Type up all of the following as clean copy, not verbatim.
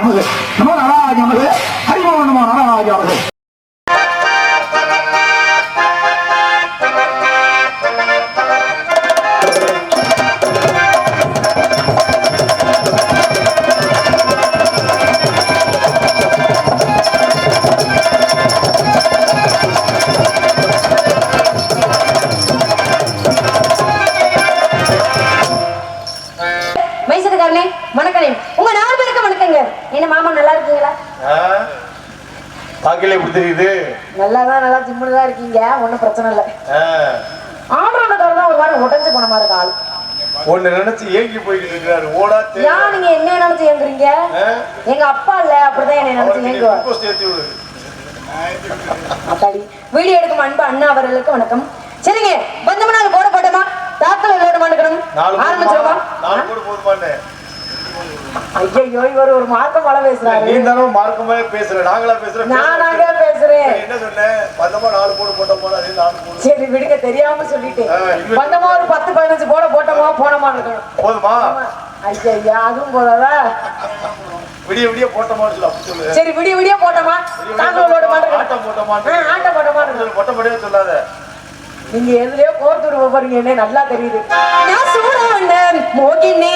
நமது நமோ நாராஜ நமது ஹரிமோ நமோ நாராஜ நமது. உங்க 4 பேருக்கு வணக்கங்க. என்ன மாமா நல்லா இருக்கீங்களா? பாக்கல எப்படி தெரியுது? நல்லா ஜிம்முன்னு தான் இருக்கீங்க. ஒண்ணும் பிரச்சனை இல்ல. ஆம்பளோட கால் தான் ஒரு வாரம் உடைஞ்சு போன மாதிரி இருக்கு. ஆளு ஒன்னு நினைச்சு ஏங்கி போயிட்டு இருக்காரு. ஓடா ஏன் நீங்க என்ன நினைச்சு ஏங்குறீங்க? எங்க அப்பா இல்ல அப்படிதான் என்ன நினைச்சு ஏங்குவார். அத்தாடி வீடியோ எடுக்கும் அன்பு அண்ணா அவர்களுக்கு வணக்கம். சரிங்க, பந்தம நாள் போட போட்டோமா? தாக்கல் எல்லோட மாட்டணும். ஆரம்பிச்சிருமா? 4 போடு போதுமானே. ஐயோ இவர் ஒரு மார்க்கம் வள பேசுறாரு. நீ தான மார்க்கமே பேசுற. நாங்களா பேசுறோம். நானாங்க பேசுறேன். என்ன சொன்னே? பந்தமா 4 போடு போட்டோமா? அதே 4 போடு. சரி விடுங்க, தெரியாம சொல்லிட்டேன். பந்தமா ஒரு 10-15 போட போட்டோமா போனமா இருக்கணும். போதுமா? ஐயா அதுவும் போதாதா? விடிய விடிய போட்டோமான்னு சொல்லு. சரி விடிய போட்டோமா? தாங்களோட மாட்டோம். ஆட்டம் போட்டோமா? ஆட்டம் போட்டோமா சொல்லு. பொட்டப்படியே சொல்லாத. நீங்க எதுலயோ கோர்த்துட்டு போறீங்க. என்ன நல்லா தெரியுது. நான் சூடான மோகினி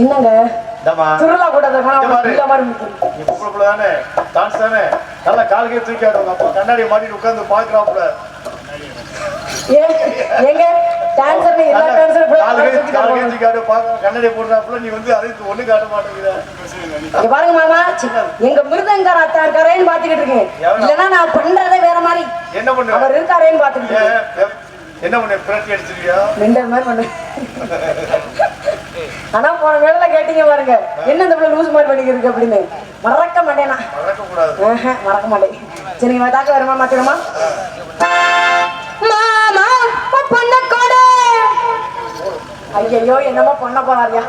என்னங்க திருவிழா கூட டான்ஸ் தானே நல்லா கால்கே தூக்கி ஆடுவாங்க. அப்போ கண்ணாடியை மாட்டிட்டு உட்கார்ந்து பாக்குறாப்புல. ஏங்க டான்சர் எல்லா டான்சர் கால்கே தூக்கி ஆடு பாக்க கண்ணாடி போடுறாப்புல. நீ வந்து அதை ஒண்ணு காட்ட மாட்டேங்கிற. இங்க பாருங்க மாமா, எங்க மிருதங்கார அத்தா இருக்காரேன்னு பாத்துக்கிட்டு இருக்கேன். இல்லன்னா நான் பண்றதே வேற மாதிரி. என்ன பண்ணு? அவர் இருக்காரேன்னு பாத்துக்கிட்டு இருக்கேன். என்ன பண்ண? பிரட்டி அடிச்சிருக்கியா? ரெண்டர் மாதிரி பண்ணு. ஆனா போன வேளையில கேட்டீங்க பாருங்க, என்ன இந்த பிள்ளை லூஸ் மாதிரி பண்ணிக்கிருக்கு அப்படின்னு. மறக்க மாட்டேனா? மறக்க மாட்டேன். சரி நீங்க தாக்க வருமா மாத்திரமா? மாமா பொண்ண கொடு. ஐயோ என்னமோ பொண்ண போறாரியா?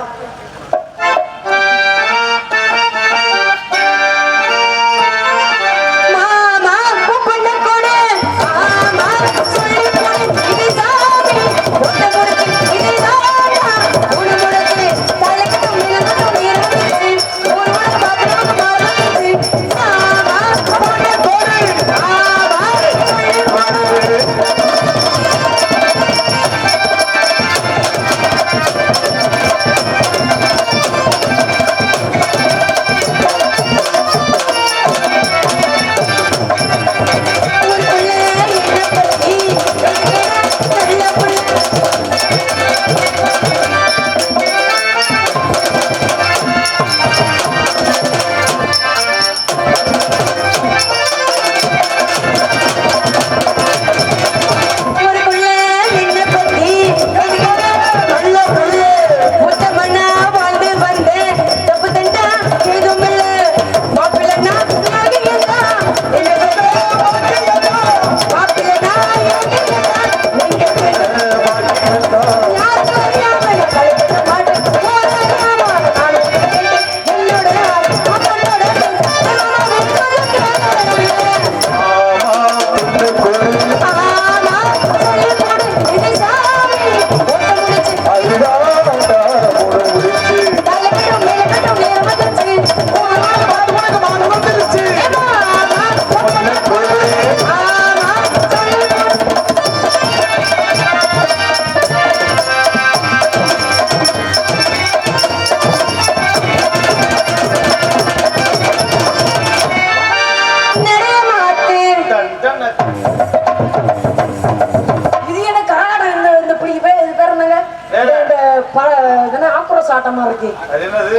ஆக்ரோஷ ஆட்டமா இருக்கு. அது என்னது?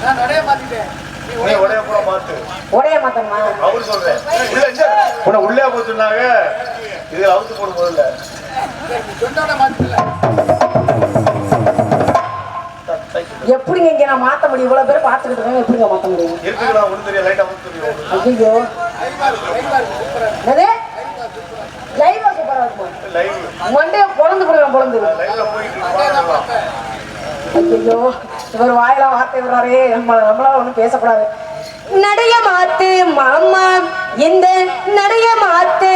நான் நடைய மாத்திட்டேன். நீ ஒரே பூரா மாத்து. ஒரே மாத்தமா? அவரு சொல்றேன். உன்னை உள்ளே போச்சுனாங்க. இதுல அவுத்து போடு முதல்ல. சொன்னோட மாத்திடல. எப்படிங்க இங்க நான் மாத்த முடியும்? இவ்வளவு பேர் பாத்துக்கிட்டு இருக்காங்க, எப்படிங்க மாத்த முடியும்? இருக்குடா, ஒண்ணு தெரியும், லைட்டா வந்து தெரியும். ஐயோ. என்னது? லைவா சூப்பரா இருக்குமா? லைவ். மண்டே பொளந்து போடுவேன், பொளந்து. லைவ்ல போயிட்டு இருக்கு. ஐயோ, இவர் வாயில வார்த்தை விடுறாரே, நம்மளா ஒண்ணும் பேசக்கூடாது. நடைய மாத்து மாமா, இந்த நடைய மாத்து.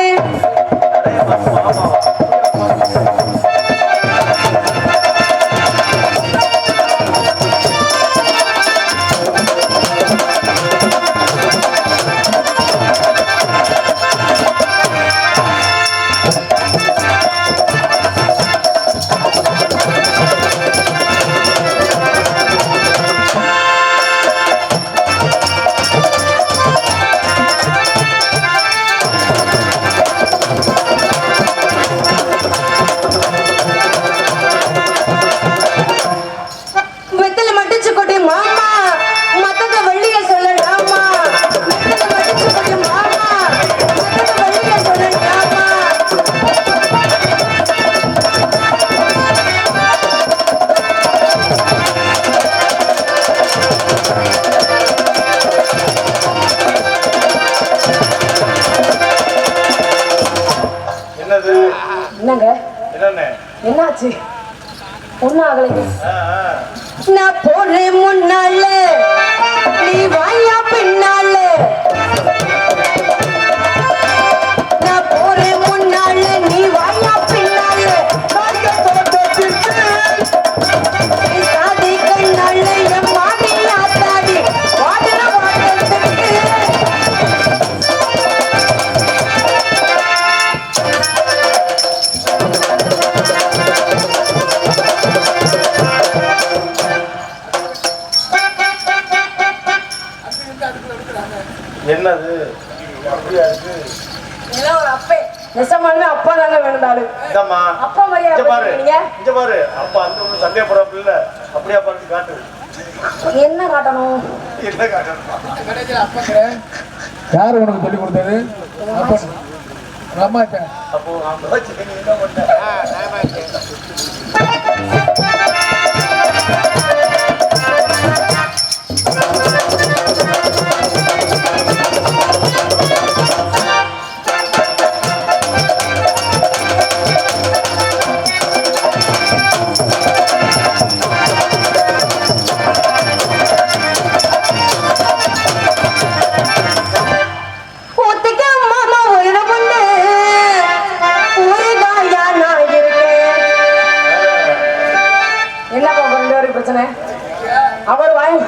என்னாச்சு? ஒன்னாகலைங்க. நான் போறேன் முன்னால, நீ வாயா பின்னால. நான் போறேன் முன்னால, நீ வாயா பின்னால. சாதி கண்ணால என் மாமி ஆத்தாடி வாடுற வாட்டத்துக்கு. என்னது அப்படியா இருக்கு? இதெல்லாம் ஒரு அப்பே நெசமாலுமே அப்பா தாங்க வேணும்னாலும். இதம்மா அப்பா மாதிரியா பாரு, இங்க பாரு. அப்பா அந்த ஒரு சந்தேகப்படாம இல்ல, அப்படியே பார்த்து காட்டு. என்ன காட்டணும்? என்ன காட்டணும்? யார் உனக்கு சொல்லி கொடுத்தது? அம்மாட்ட. அப்போ என்ன பண்ண?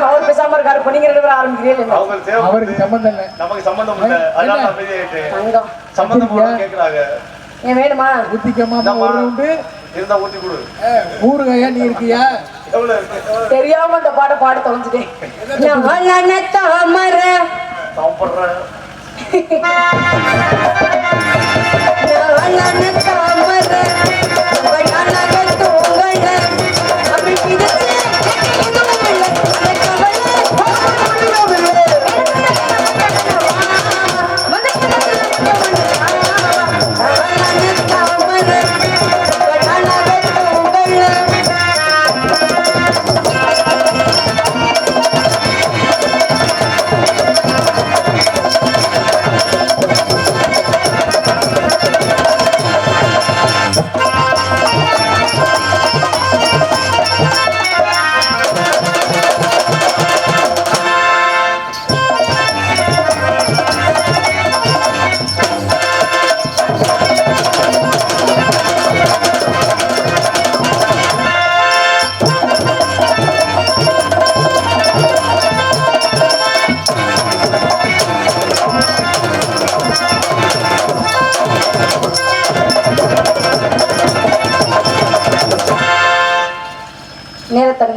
அவர் பேசாம இருக்காரு, நீங்க ரெண்டு பேரும் ஆரம்பிக்கிறீங்க. அவருக்கு சம்பந்தம் இல்ல, நமக்கு சம்பந்தம் இல்ல. அதனால அமைதியாயிட்டு சம்பந்தம் கேக்குறாங்க. ஏன் வேணுமா? ஊத்திக்கமா ஒரு ரவுண்டு இருந்தா ஊத்தி கொடு. ஊறுகாயா நீ இருக்கியா? தெரியாம அந்த பாட்டை பாட தொலைஞ்சிட்டேன். தாமரை தாமரை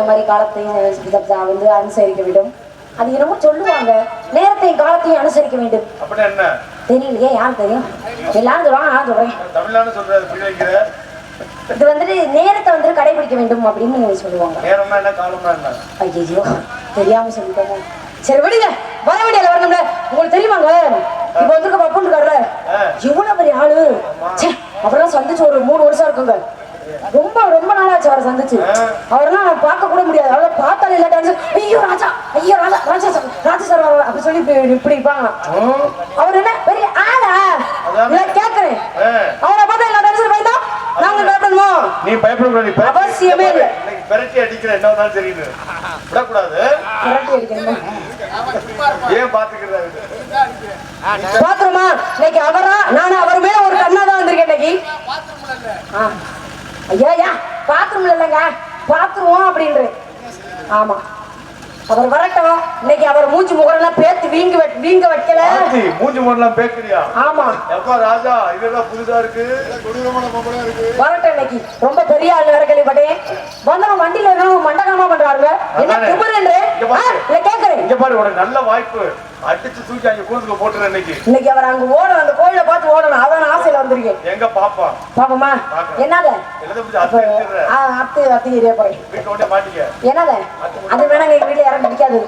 இந்த மாதிரி காலத்தையும் வந்து அனுசரிக்க வேண்டும். அது என்னமோ சொல்லுவாங்க, நேரத்தையும் காலத்தையும் அனுசரிக்க வேண்டும். அப்படின்னா என்ன? தெரியலையே, யாரும் தெரியும்? எல்லாரும் சொல்லுவாங்க, நான் சொல்றேன். தமிழ்நாடு சொல்றது புரிய வைக்கிற. இது வந்துட்டு நேரத்தை வந்து கடைபிடிக்க வேண்டும் அப்படின்னு சொல்லுவாங்க. நேரம்னா என்ன, காலம்னா என்ன? ஐயோ, தெரியாம சொல்லிட்டோமோ. சரி விடுங்க, வர வேண்டியல வரணும்ல. உங்களுக்கு தெரியுமாங்க, இப்ப வந்துருக்க பப்புன்னு இருக்காருல, எவ்வளவு பெரிய ஆளு. அப்புறம் சந்திச்சு ஒரு 3 வருஷம் இருக்குங்க. ரொம்ப ரொம்ப நாளாச்சு அவரை சந்திச்சு. அவரெல்லாம் பார்க்க கூட முடியாது. அவரை பார்த்தாலே இல்லாட்டாச்சு, ஐயோ ராஜா, ஐயோ ராஜா, ராஜா சார், ராஜா சார் அப்படி சொல்லி இப்படி இருப்பாங்க. அவர் என்ன பெரிய ஆளா இல்ல கேக்குறேன். அவரை பார்த்தா எல்லா டான்ஸரும் பயந்தா நாங்க பயப்படணுமா? நீ பயப்படக்கூடாது. அவசியமே இல்லை. பெரட்டி அடிக்கிற என்ன தான் தெரியுது, விடக்கூடாது. பெரட்டி அடிக்கணுமா? ஏன் பாத்துக்கிறாரு? பாத்துருமா இன்னைக்கு அவரா நானும் அவர் மேல ஒரு கண்ணா தான் வந்திருக்கேன் இன்னைக்கு. ஐயா பாத்ரூம் இல்லைங்க, பாத்துருவோம் அப்படின்ற. ஆமா, அவர் வரட்டும். இன்னைக்கு அவர் மூச்சு முகரெல்லாம் பேத்து வீங்க வைக்கல. மூச்சு முகரெல்லாம் பேக்குறியா? ஆமா. எப்பா ராஜா, இதெல்லாம் புதுசா இருக்கு. வரட்டும் இன்னைக்கு. ரொம்ப பெரிய ஆள் வேற கேள்விப்பட்டேன். வந்தவன் வண்டியில இருக்கணும் மண்டகமா பண்றாருங்க. என்ன குபுரன்று இல்ல கேக்குறேன். இங்க பாரு, உனக்கு நல்ல வாய்ப்பு. அடிச்சு தூக்கி அங்க கூண்டுல போட்டுற. இன்னைக்கு அவர் அங்க ஓடணும், அந்த கோயிலை பார்த்து ஓடணும். அதான் ஆசையில வந்திருக்கேன். எங்க பாப்பா பாப்பமா என்னத அத்து ஏரியா போறேன். வீட்டோட மாட்டிக்க என்னத அது வேணாங்க, எங்க வீட்டுல யாரும் பிடிக்காது.